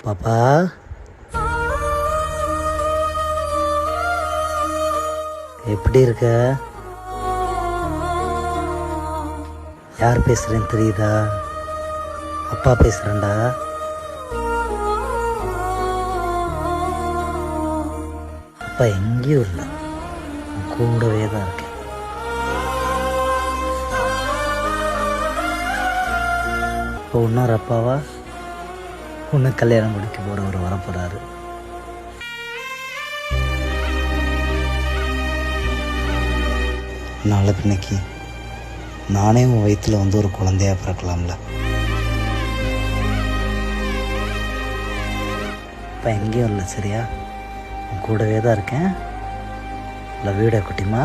பாப்பா, எப்படி இருக்க? யார் பேசுறேன்னு தெரியுதா? அப்பா பேசுறேன்டா. அப்பா எங்கேயும் இல்லை, கூடவே தான் இருக்கேன். இப்போ இன்னொரு அப்பாவா உன்னை கல்யாணம் முடிக்க போகிறவர் வரப்போகிறாரு. நாளை பின்னைக்கு நானே உன் வயிற்றில் வந்து ஒரு குழந்தையா பிறக்கலாம்ல. இப்போ எங்கேயும் இல்லை, சரியா? உன் கூடவே தான் இருக்கேன். லவ் யூ டா குட்டிமா.